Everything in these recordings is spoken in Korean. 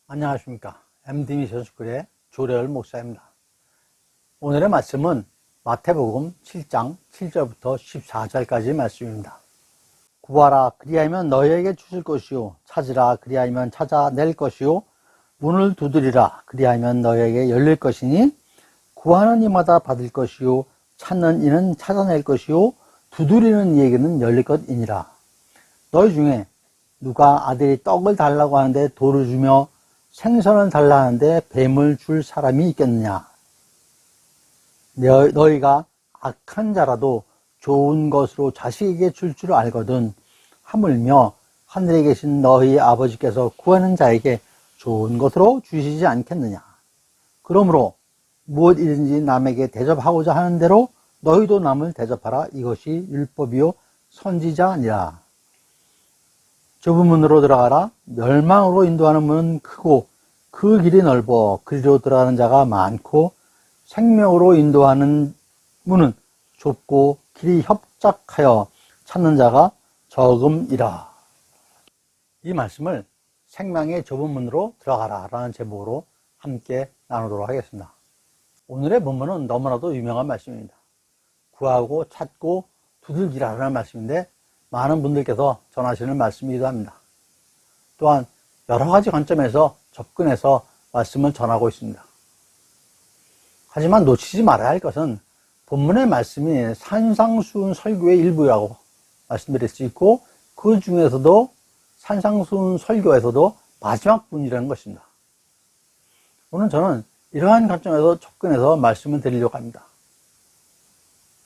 안녕하십니까. MD 미션스쿨의 조래열 목사입니다. 오늘의 말씀은 마태복음 7장 7절부터 14절까지 말씀입니다. 구하라 그리하면 너희에게 주실 것이요 찾으라 그리하면 찾아낼 것이요 문을 두드리라 그리하면 너희에게 열릴 것이니 구하는 이마다 받을 것이요 찾는 이는 찾아낼 것이요 두드리는 이에게는 열릴 것이니라. 너희 중에 누가 아들이 떡을 달라고 하는데 돌을 주며 생선을 달라 하는데 뱀을 줄 사람이 있겠느냐? 너희가 악한 자라도 좋은 것으로 자식에게 줄 줄 알거든 하물며 하늘에 계신 너희 아버지께서 구하는 자에게 좋은 것으로 주시지 않겠느냐? 그러므로 무엇이든지 남에게 대접하고자 하는 대로 너희도 남을 대접하라. 이것이 율법이요 선지자니라. 좁은 문으로 들어가라. 멸망으로 인도하는 문은 크고 그 길이 넓어 그리로 들어가는 자가 많고 생명으로 인도하는 문은 좁고 길이 협착하여 찾는 자가 적음이라. 이 말씀을 생명의 좁은 문으로 들어가라 라는 제목으로 함께 나누도록 하겠습니다. 오늘의 본문은 너무나도 유명한 말씀입니다. 구하고 찾고 두들기라라는 말씀인데 많은 분들께서 전하시는 말씀이기도 합니다. 또한 여러 가지 관점에서 접근해서 말씀을 전하고 있습니다. 하지만 놓치지 말아야 할 것은 본문의 말씀이 산상수훈 설교의 일부라고 말씀드릴 수 있고 그 중에서도 산상수훈 설교에서도 마지막 부분이라는 것입니다. 오늘 저는 이러한 관점에서 접근해서 말씀을 드리려고 합니다.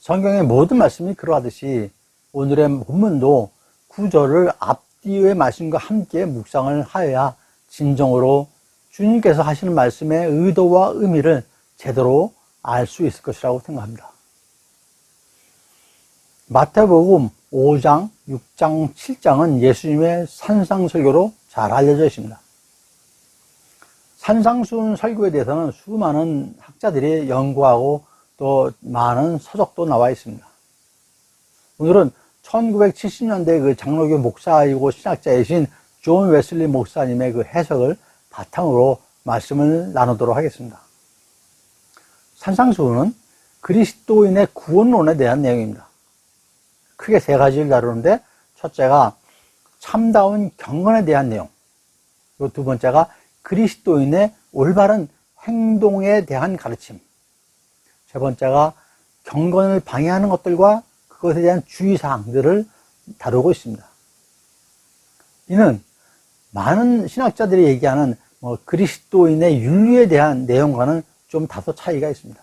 성경의 모든 말씀이 그러하듯이 오늘의 본문도 구절을 앞뒤의 말씀과 함께 묵상을 하여야 진정으로 주님께서 하시는 말씀의 의도와 의미를 제대로 알 수 있을 것이라고 생각합니다. 마태복음 5장, 6장, 7장은 예수님의 산상설교로 잘 알려져 있습니다. 산상수훈 설교에 대해서는 수많은 학자들이 연구하고 또 많은 서적도 나와 있습니다. 오늘은 1970년대 그 장로교 목사이고 신학자이신 존 웨슬리 목사님의 그 해석을 바탕으로 말씀을 나누도록 하겠습니다. 산상수훈은 그리스도인의 구원론에 대한 내용입니다. 크게 세 가지를 다루는데 첫째가 참다운 경건에 대한 내용, 그리고 두 번째가 그리스도인의 올바른 행동에 대한 가르침, 세 번째가 경건을 방해하는 것들과 그것에 대한 주의사항들을 다루고 있습니다. 이는 많은 신학자들이 얘기하는 그리스도인의 윤리에 대한 내용과는 좀 다소 차이가 있습니다.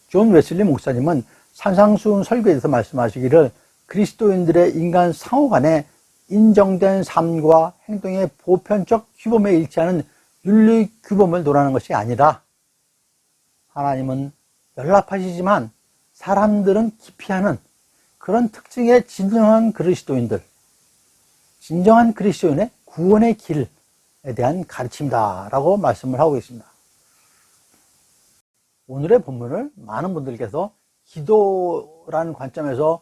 존 웨슬리 목사님은 산상수훈 설교에서 말씀하시기를 그리스도인들의 인간 상호 간에 인정된 삶과 행동의 보편적 규범에 일치하는 윤리 규범을 논하는 것이 아니라 하나님은 연락하시지만 사람들은 기피하는 그런 특징의 진정한 그리스도인들, 진정한 그리스도인의 구원의 길에 대한 가르침이다라고 말씀을 하고 있습니다. 오늘의 본문을 많은 분들께서 기도라는 관점에서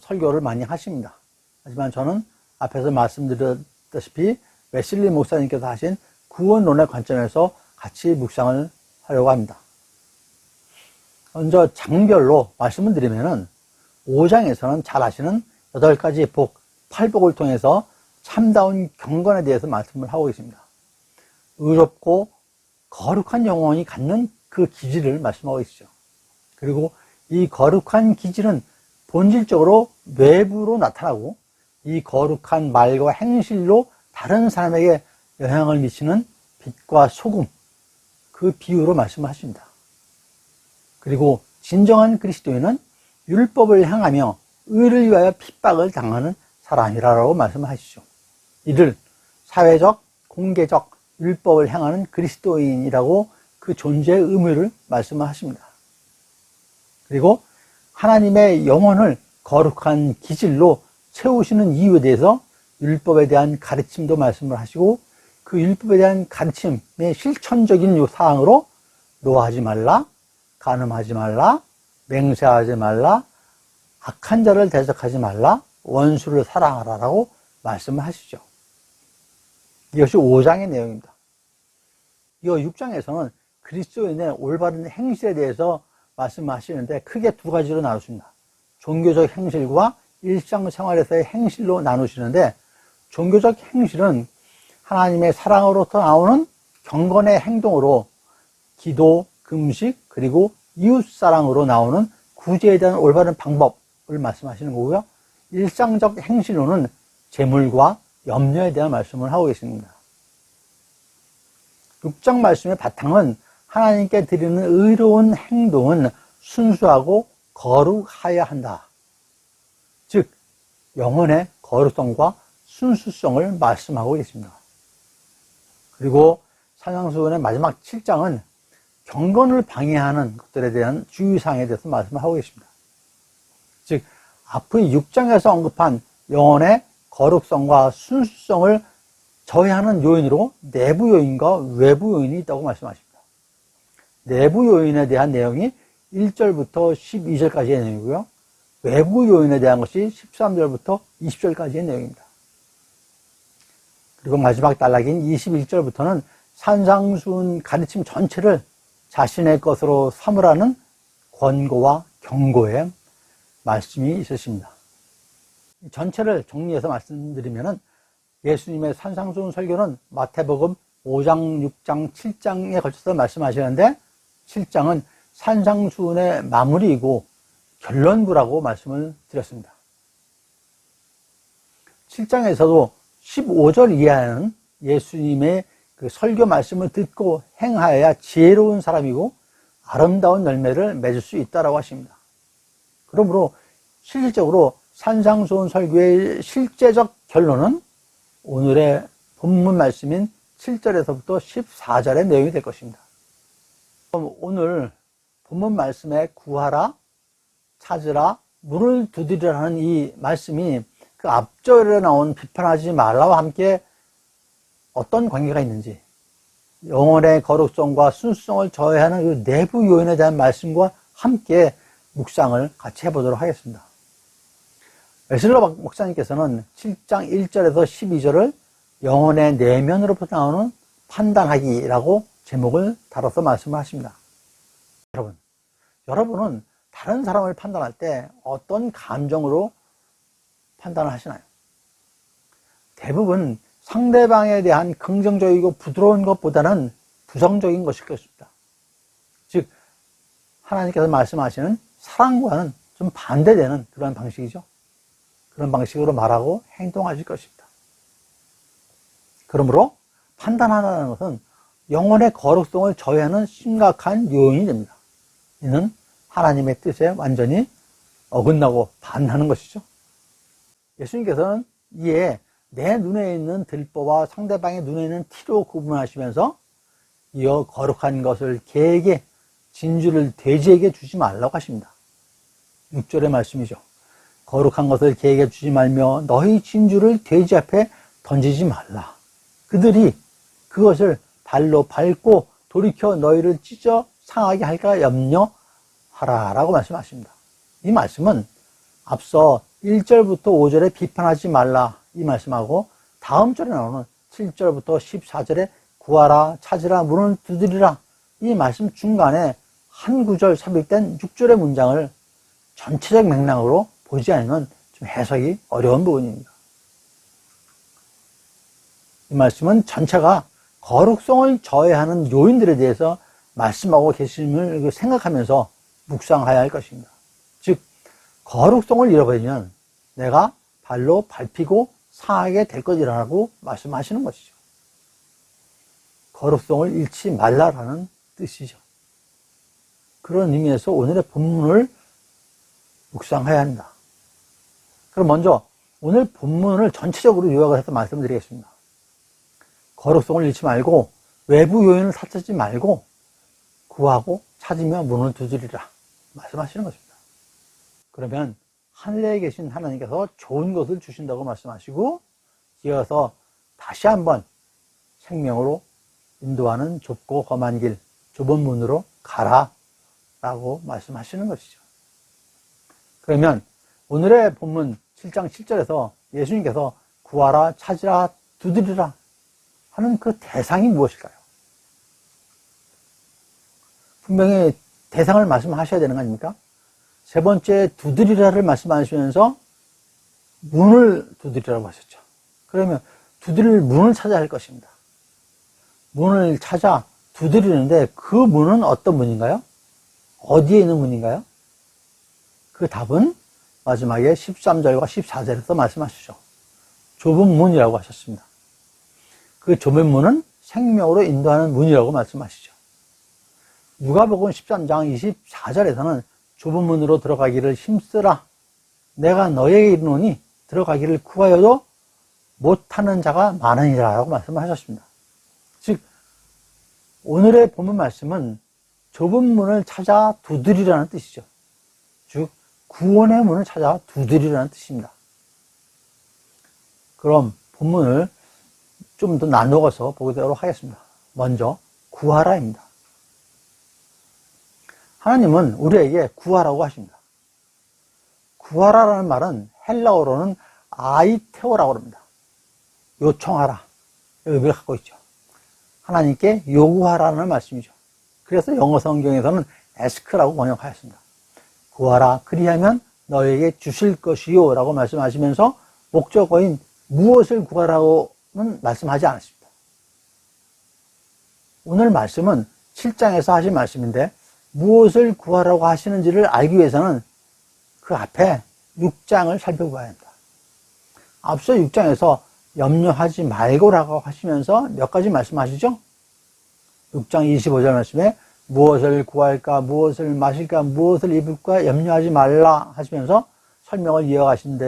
설교를 많이 하십니다. 하지만 저는 앞에서 말씀드렸다시피 웨슬리 목사님께서 하신 구원론의 관점에서 같이 묵상을 하려고 합니다. 먼저 장별로 말씀을 드리면은 5장에서는 잘 아시는 8가지 복, 8복을 통해서 참다운 경건에 대해서 말씀을 하고 있습니다. 의롭고 거룩한 영혼이 갖는 그 기질을 말씀하고 있죠. 그리고 이 거룩한 기질은 본질적으로 외부로 나타나고 이 거룩한 말과 행실로 다른 사람에게 영향을 미치는 빛과 소금, 그 비유로 말씀을 하십니다. 그리고 진정한 그리스도인은 율법을 향하며 의를 위하여 핍박을 당하는 사람이라고 말씀하시죠. 이를 사회적, 공개적 율법을 향하는 그리스도인이라고 그 존재의 의미를 말씀하십니다. 그리고 하나님의 영혼을 거룩한 기질로 채우시는 이유에 대해서 율법에 대한 가르침도 말씀을 하시고 그 율법에 대한 가르침의 실천적인 사항으로 노하지 말라, 간음하지 말라, 맹세하지 말라, 악한 자를 대적하지 말라, 원수를 사랑하라라고 말씀을 하시죠. 이것이 5장의 내용입니다. 이 6장에서는 그리스도인의 올바른 행실에 대해서 말씀하시는데 크게 두 가지로 나누십니다. 종교적 행실과 일상생활에서의 행실로 나누시는데, 종교적 행실은 하나님의 사랑으로부터 나오는 경건의 행동으로 기도, 금식, 그리고 이웃사랑으로 나오는 구제에 대한 올바른 방법을 말씀하시는 거고요. 일상적 행실로는 재물과 염려에 대한 말씀을 하고 계십니다. 6장 말씀의 바탕은 하나님께 드리는 의로운 행동은 순수하고 거룩하여야 한다. 즉, 영혼의 거룩성과 순수성을 말씀하고 계십니다. 그리고 산상수훈의 마지막 7장은 경건을 방해하는 것들에 대한 주의사항에 대해서 말씀하고 계십니다. 즉, 앞의 6장에서 언급한 영혼의 거룩성과 순수성을 저해하는 요인으로 내부 요인과 외부 요인이 있다고 말씀하십니다. 내부 요인에 대한 내용이 1절부터 12절까지의 내용이고요. 외부 요인에 대한 것이 13절부터 20절까지의 내용입니다. 그리고 마지막 단락인 21절부터는 산상수훈 가르침 전체를 자신의 것으로 삼으라는 권고와 경고의 말씀이 있으십니다. 전체를 정리해서 말씀드리면 예수님의 산상수훈 설교는 마태복음 5장, 6장, 7장에 걸쳐서 말씀하시는데, 7장은 산상수훈의 마무리이고 결론부라고 말씀을 드렸습니다. 7장에서도 15절 이하는 예수님의 그 설교 말씀을 듣고 행하여야 지혜로운 사람이고 아름다운 열매를 맺을 수 있다라고 하십니다. 그러므로 실질적으로 산상수훈 설교의 실제적 결론은 오늘의 본문 말씀인 7절에서부터 14절의 내용이 될 것입니다. 그럼 오늘 본문 말씀에 구하라, 찾으라, 문을 두드리라는 이 말씀이 그 앞절에 나온 비판하지 말라와 함께 어떤 관계가 있는지, 영혼의 거룩성과 순수성을 저해하는 그 내부 요인에 대한 말씀과 함께 묵상을 같이 해보도록 하겠습니다. 웨슬러 목사님께서는 7장 1절에서 12절을 영혼의 내면으로부터 나오는 판단하기라고 제목을 달아서 말씀을 하십니다. 여러분은 다른 사람을 판단할 때 어떤 감정으로 판단을 하시나요? 대부분 상대방에 대한 긍정적이고 부드러운 것보다는 부정적인 것일 것입니다. 즉, 하나님께서 말씀하시는 사랑과는 좀 반대되는 그런 방식이죠. 그런 방식으로 말하고 행동하실 것입니다. 그러므로 판단하는 것은 영혼의 거룩성을 저해하는 심각한 요인이 됩니다. 이는 하나님의 뜻에 완전히 어긋나고 반하는 것이죠. 예수님께서는 이에 내 눈에 있는 들보와 상대방의 눈에 있는 티로 구분하시면서 이어 거룩한 것을 개에게, 진주를 돼지에게 주지 말라고 하십니다. 6절의 말씀이죠. 거룩한 것을 개에게 주지 말며 너희 진주를 돼지 앞에 던지지 말라. 그들이 그것을 발로 밟고 돌이켜 너희를 찢어 상하게 할까 염려하라 라고 말씀하십니다. 이 말씀은 앞서 1절부터 5절에 비판하지 말라 이 말씀하고 다음 절에 나오는 7절부터 14절에 구하라, 찾으라, 문을 두드리라 이 말씀 중간에 한 구절 삽입된 6절의 문장을 전체적 맥락으로 보지 않으면 좀 해석이 어려운 부분입니다. 이 말씀은 전체가 거룩성을 저해하는 요인들에 대해서 말씀하고 계심을 생각하면서 묵상해야 할 것입니다. 즉, 거룩성을 잃어버리면 내가 발로 밟히고 상하게 될 것이라고 말씀하시는 것이죠. 거룩성을 잃지 말라라는 뜻이죠. 그런 의미에서 오늘의 본문을 묵상해야 한다. 그럼 먼저 오늘 본문을 전체적으로 요약을 해서 말씀드리겠습니다. 거룩성을 잃지 말고 외부 요인을 찾지 말고 구하고 찾으며 문을 두드리라 말씀하시는 것입니다. 그러면 하늘에 계신 하나님께서 좋은 것을 주신다고 말씀하시고 이어서 다시 한번 생명으로 인도하는 좁고 험한 길, 좁은 문으로 가라 라고 말씀하시는 것이죠. 그러면 오늘의 본문 7장 7절에서 예수님께서 구하라, 찾으라, 두드리라 하는 그 대상이 무엇일까요? 분명히 대상을 말씀하셔야 되는 거 아닙니까? 세 번째 두드리라를 말씀하시면서 문을 두드리라고 하셨죠. 그러면 두드릴 문을 찾아야 할 것입니다. 문을 찾아 두드리는데 그 문은 어떤 문인가요? 어디에 있는 문인가요? 그 답은 마지막에 13절과 14절에서 말씀하시죠. 좁은 문이라고 하셨습니다. 그 좁은 문은 생명으로 인도하는 문이라고 말씀하시죠. 누가복음 13장 24절에서는 좁은 문으로 들어가기를 힘쓰라. 내가 너에게 이르노니 들어가기를 구하여도 못하는 자가 많으니라 라고 말씀하셨습니다. 즉 오늘의 본문 말씀은 좁은 문을 찾아 두드리라는 뜻이죠. 즉 구원의 문을 찾아 두드리라는 뜻입니다. 그럼 본문을 좀 더 나누어서 보도록 하겠습니다. 먼저 구하라입니다. 하나님은 우리에게 구하라고 하십니다. 구하라라는 말은 헬라어로는 아이테오라고 합니다. 요청하라 의미를 갖고 있죠. 하나님께 요구하라는 말씀이죠. 그래서 영어 성경에서는 ask라고 번역하였습니다. 구하라 그리하면 너에게 주실 것이요 라고 말씀하시면서 목적어인 무엇을 구하라고는 말씀하지 않았습니다. 오늘 말씀은 7장에서 하신 말씀인데 무엇을 구하라고 하시는지를 알기 위해서는 그 앞에 6장을 살펴봐야 합니다. 앞서 6장에서 염려하지 말고라고 하시면서 몇 가지 말씀하시죠? 6장 25절 말씀에 무엇을 구할까, 무엇을 마실까, 무엇을 입을까 염려하지 말라 하시면서 설명을 이어가신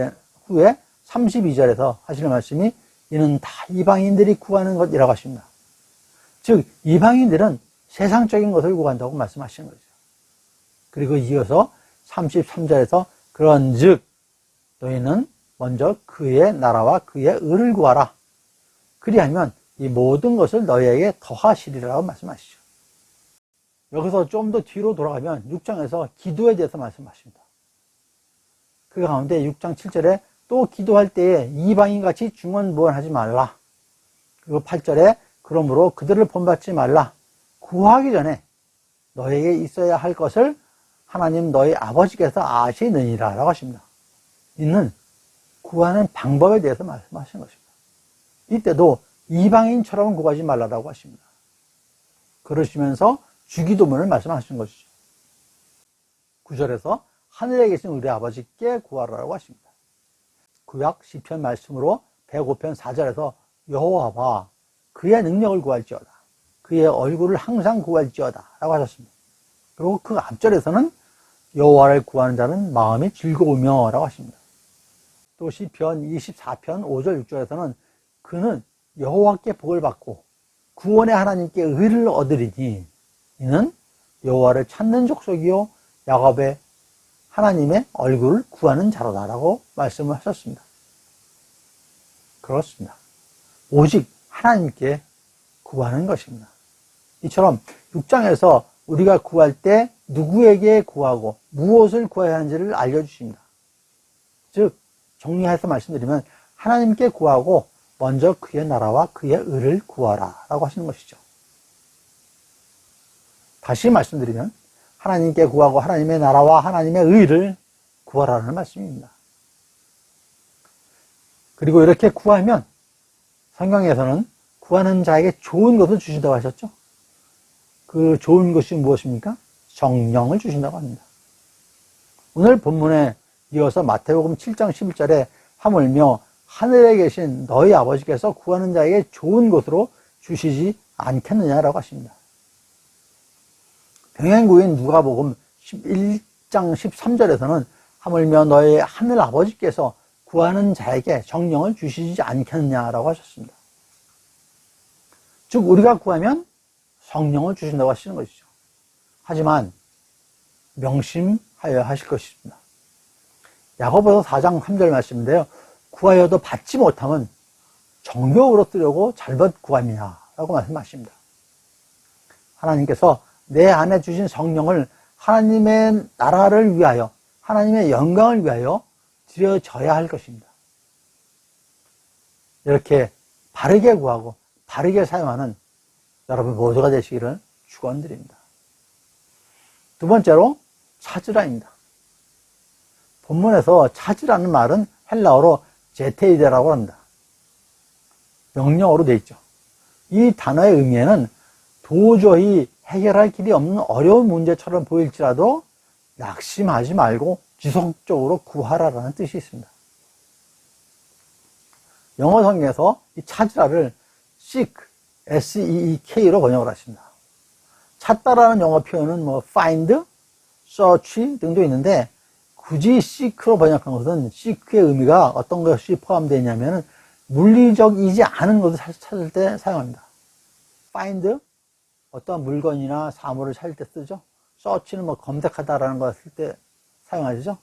후에 32절에서 하시는 말씀이 이는 다 이방인들이 구하는 것이라고 하십니다. 즉 이방인들은 세상적인 것을 구한다고 말씀하시는 거죠. 그리고 이어서 33절에서 그런즉 너희는 먼저 그의 나라와 그의 의를 구하라. 그리하면 이 모든 것을 너희에게 더하시리라고 말씀하시죠. 여기서 좀 더 뒤로 돌아가면 6장에서 기도에 대해서 말씀하십니다. 그 가운데 6장 7절에 또 기도할 때에 이방인같이 중언부언하지 말라. 그리고 8절에 그러므로 그들을 본받지 말라. 구하기 전에 너에게 있어야 할 것을 하나님 너희 아버지께서 아시느니라 라고 하십니다. 이는 구하는 방법에 대해서 말씀하시는 것입니다. 이때도 이방인처럼 구하지 말라라고 하십니다. 그러시면서 주기도문을 말씀하시는 것이죠. 9절에서 하늘에 계신 우리 아버지께 구하라고 하십니다. 구약 시편 말씀으로 105편 4절에서 여호와와 그의 능력을 구할지어다. 그의 얼굴을 항상 구할지어다 라고 하셨습니다. 그리고 그 앞절에서는 여호와를 구하는 자는 마음이 즐거우며 라고 하십니다. 또 시편 24편 5절 6절에서는 그는 여호와께 복을 받고 구원의 하나님께 의를 얻으리니 이는 여호와를 찾는 족속이요 야곱의 하나님의 얼굴을 구하는 자로다 라고 말씀을 하셨습니다. 그렇습니다. 오직 하나님께 구하는 것입니다. 이처럼 6장에서 우리가 구할 때 누구에게 구하고 무엇을 구해야 하는지를 알려주십니다. 즉 정리해서 말씀드리면 하나님께 구하고 먼저 그의 나라와 그의 의를 구하라 라고 하시는 것이죠. 다시 말씀드리면 하나님께 구하고 하나님의 나라와 하나님의 의를 구하라는 말씀입니다. 그리고 이렇게 구하면 성경에서는 구하는 자에게 좋은 것을 주신다고 하셨죠. 그 좋은 것이 무엇입니까? 성령을 주신다고 합니다. 오늘 본문에 이어서 마태복음 7장 11절에 하물며 하늘에 계신 너희 아버지께서 구하는 자에게 좋은 것으로 주시지 않겠느냐라고 하십니다. 병행구인 누가복음 11장 13절에서는 하물며 너희 하늘 아버지께서 구하는 자에게 성령을 주시지 않겠느냐라고 하셨습니다. 즉 우리가 구하면 성령을 주신다고 하시는 것이죠. 하지만 명심하여야 하실 것입니다. 야고보서 4장 3절 말씀인데요. 구하여도 받지 못하면 정욕으로 쓰려고 잘못 구함이냐 라고 말씀하십니다. 하나님께서 내 안에 주신 성령을 하나님의 나라를 위하여 하나님의 영광을 위하여 드려져야 할 것입니다. 이렇게 바르게 구하고 바르게 사용하는 여러분 모두가 되시기를 축원드립니다. 두 번째로 찾으라입니다. 본문에서 찾으라는 말은 헬라어로 제테이데라고 합니다. 명령어로 되어 있죠. 이 단어의 의미에는 도저히 해결할 길이 없는 어려운 문제처럼 보일지라도 낙심하지 말고 지속적으로 구하라라는 뜻이 있습니다. 영어 성경에서 이 찾으라를 seek, S-E-E-K로 번역을 하십니다. 찾다라는 영어 표현은 find, search 등도 있는데 굳이 seek로 번역한 것은 seek의 의미가 어떤 것이 포함되어 있냐면 물리적이지 않은 것을 찾을 때 사용합니다. find, 어떤 물건이나 사물을 찾을 때 쓰죠. search는 검색하다라는 거 쓸 때 사용하죠.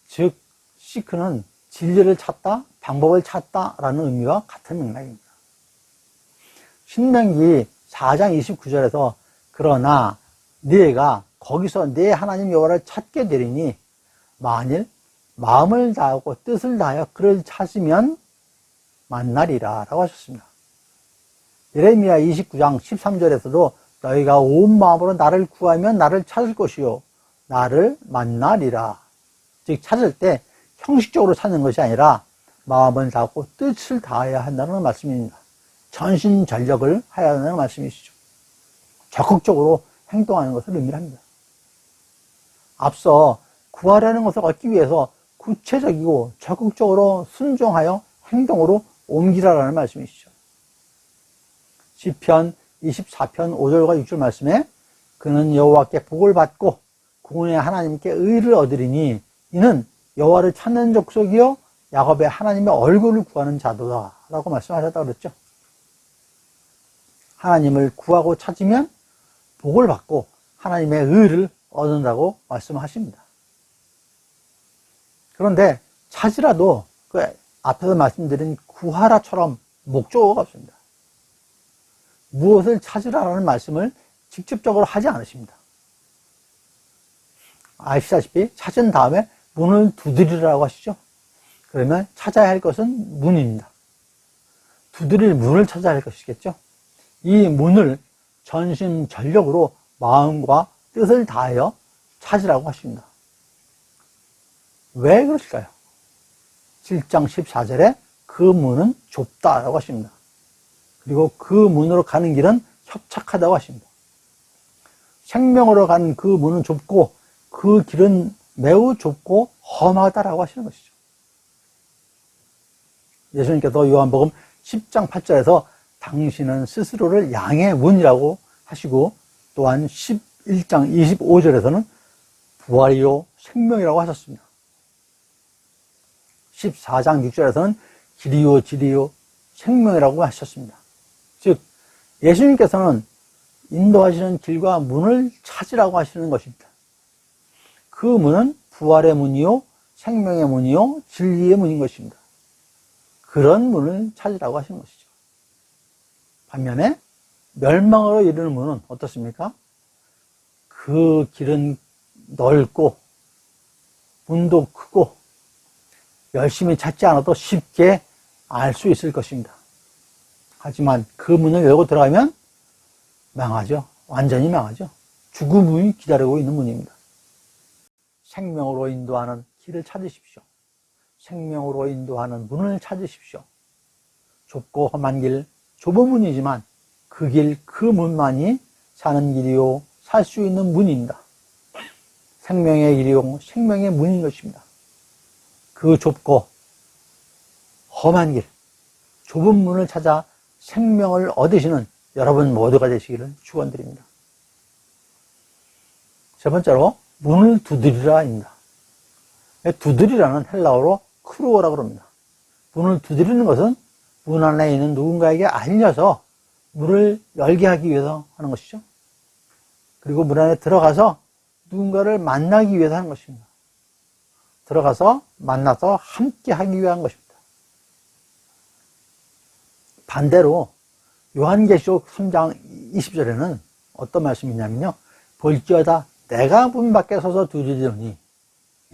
즉, seek는 진리를 찾다, 방법을 찾다라는 의미와 같은 맥락입니다. 신명기 4장 29절에서 그러나 네가 거기서 네 하나님 여호와를 찾게 되리니 만일 마음을 다하고 뜻을 다하여 그를 찾으면 만나리라 라고 하셨습니다. 예레미야 29장 13절에서도 너희가 온 마음으로 나를 구하면 나를 찾을 것이요 나를 만나리라. 즉 찾을 때 형식적으로 찾는 것이 아니라 마음을 다하고 뜻을 다해야 한다는 말씀입니다. 전신전력을 해야 한다는 말씀이시죠. 적극적으로 행동하는 것을 의미합니다. 앞서 구하려는 것을 얻기 위해서 구체적이고 적극적으로 순종하여 행동으로 옮기라라는 말씀이시죠. 시편 24편 5절과 6절 말씀에 그는 여호와께 복을 받고 구원의 하나님께 의를 얻으리니 이는 여호와를 찾는 족속이요 야곱의 하나님의 얼굴을 구하는 자도다 라고 말씀하셨다고 그랬죠. 하나님을 구하고 찾으면 복을 받고 하나님의 의를 얻는다고 말씀하십니다. 그런데 찾으라도 그 앞에서 말씀드린 구하라처럼 목적어가 없습니다. 무엇을 찾으라는 말씀을 직접적으로 하지 않으십니다. 아시다시피 찾은 다음에 문을 두드리라고 하시죠. 그러면 찾아야 할 것은 문입니다. 두드릴 문을 찾아야 할 것이겠죠. 이 문을 전심전력으로 마음과 뜻을 다하여 찾으라고 하십니다. 왜 그러실까요? 7장 14절에 그 문은 좁다라고 하십니다. 그리고 그 문으로 가는 길은 협착하다고 하십니다. 생명으로 가는 그 문은 좁고 그 길은 매우 좁고 험하다라고 하시는 것이죠. 예수님께서 요한복음 10장 8절에서 당신은 스스로를 양의 문이라고 하시고 또한 11장 25절에서는 부활이요 생명이라고 하셨습니다. 14장 6절에서는 길이요 진리요 생명이라고 하셨습니다. 즉 예수님께서는 인도하시는 길과 문을 찾으라고 하시는 것입니다. 그 문은 부활의 문이요 생명의 문이요 진리의 문인 것입니다. 그런 문을 찾으라고 하시는 것이죠. 반면에 멸망으로 이르는 문은 어떻습니까? 그 길은 넓고 문도 크고 열심히 찾지 않아도 쉽게 알 수 있을 것입니다. 하지만 그 문을 열고 들어가면 망하죠. 완전히 망하죠. 죽음이 기다리고 있는 문입니다. 생명으로 인도하는 길을 찾으십시오. 생명으로 인도하는 문을 찾으십시오. 좁고 험한 길, 좁은 문이지만 그 길, 그 문만이 사는 길이요, 살 수 있는 문입니다. 생명의 길이요, 생명의 문인 것입니다. 그 좁고 험한 길, 좁은 문을 찾아 생명을 얻으시는 여러분 모두가 되시기를 축원드립니다. 세 번째로 문을 두드리라입니다. 두드리라는 헬라어로 크루어라고 합니다. 문을 두드리는 것은 문 안에 있는 누군가에게 알려서 문을 열게 하기 위해서 하는 것이죠. 그리고 문 안에 들어가서 누군가를 만나기 위해서 하는 것입니다. 들어가서 만나서 함께 하기 위한 것입니다. 반대로 요한계시록 3장 20절에는 어떤 말씀이 있냐면요. 볼지어다 내가 문 밖에 서서 두드리노니,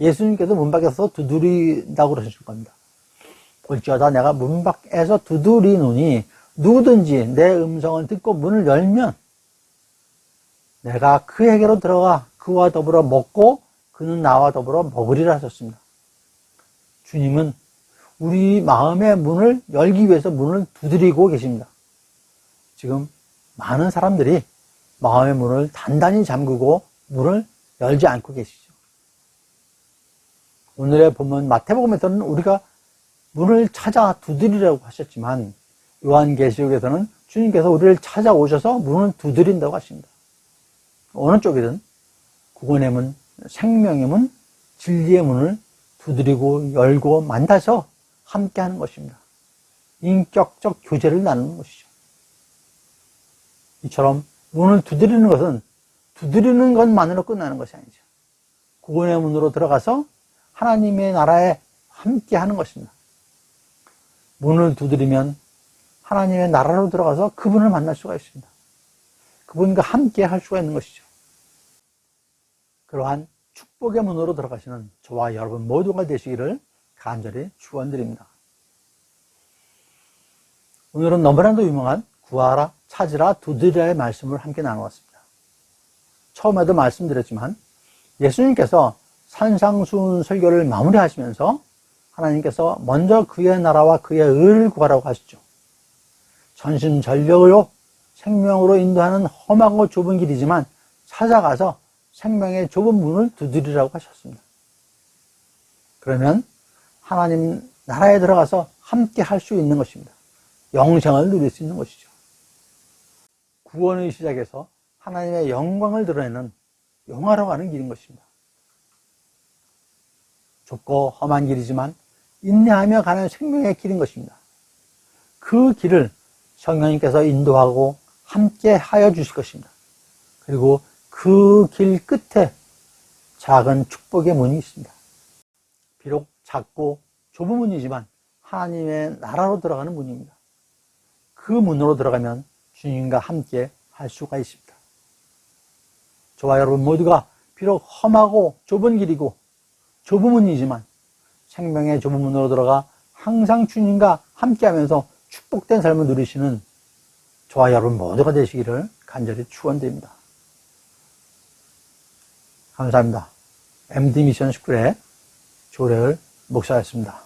예수님께서 문 밖에 서서 두드린다고 그러실 겁니다. 볼지어다 내가 문 밖에서 두드리노니 누구든지 내 음성을 듣고 문을 열면 내가 그에게로 들어가 그와 더불어 먹고 그는 나와 더불어 먹으리라 하셨습니다. 주님은 우리 마음의 문을 열기 위해서 문을 두드리고 계십니다. 지금 많은 사람들이 마음의 문을 단단히 잠그고 문을 열지 않고 계시죠. 오늘의 본문 마태복음에서는 우리가 문을 찾아 두드리라고 하셨지만 요한계시록에서는 주님께서 우리를 찾아오셔서 문을 두드린다고 하십니다. 어느 쪽이든 구원의 문, 생명의 문, 진리의 문을 두드리고 열고 만나서 함께 하는 것입니다. 인격적 교제를 나누는 것이죠. 이처럼 문을 두드리는 것은 두드리는 것만으로 끝나는 것이 아니죠. 구원의 문으로 들어가서 하나님의 나라에 함께 하는 것입니다. 문을 두드리면 하나님의 나라로 들어가서 그분을 만날 수가 있습니다. 그분과 함께 할 수가 있는 것이죠. 그러한 축복의 문으로 들어가시는 저와 여러분 모두가 되시기를 간절히 축원드립니다. 오늘은 너무나도 유명한 구하라, 찾으라, 두드리라의 말씀을 함께 나누었습니다. 처음에도 말씀드렸지만 예수님께서 산상수훈 설교를 마무리하시면서 하나님께서 먼저 그의 나라와 그의 의를 구하라고 하시죠. 전심전력으로 생명으로 인도하는 험하고 좁은 길이지만 찾아가서 생명의 좁은 문을 두드리라고 하셨습니다. 그러면 하나님 나라에 들어가서 함께 할 수 있는 것입니다. 영생을 누릴 수 있는 것이죠. 구원의 시작에서 하나님의 영광을 드러내는 영화로 가는 길인 것입니다. 좁고 험한 길이지만 인내하며 가는 생명의 길인 것입니다. 그 길을 성령님께서 인도하고 함께 하여 주실 것입니다. 그리고 그 길 끝에 작은 축복의 문이 있습니다. 비록 작고 좁은 문이지만 하나님의 나라로 들어가는 문입니다. 그 문으로 들어가면 주님과 함께 할 수가 있습니다. 저와 여러분 모두가 비록 험하고 좁은 길이고 좁은 문이지만 생명의 좁은 문으로 들어가 항상 주님과 함께하면서 축복된 삶을 누리시는 저와 여러분 모두가 되시기를 간절히 축원드립니다. 감사합니다. MD미션 19회 조례을 목사였습니다.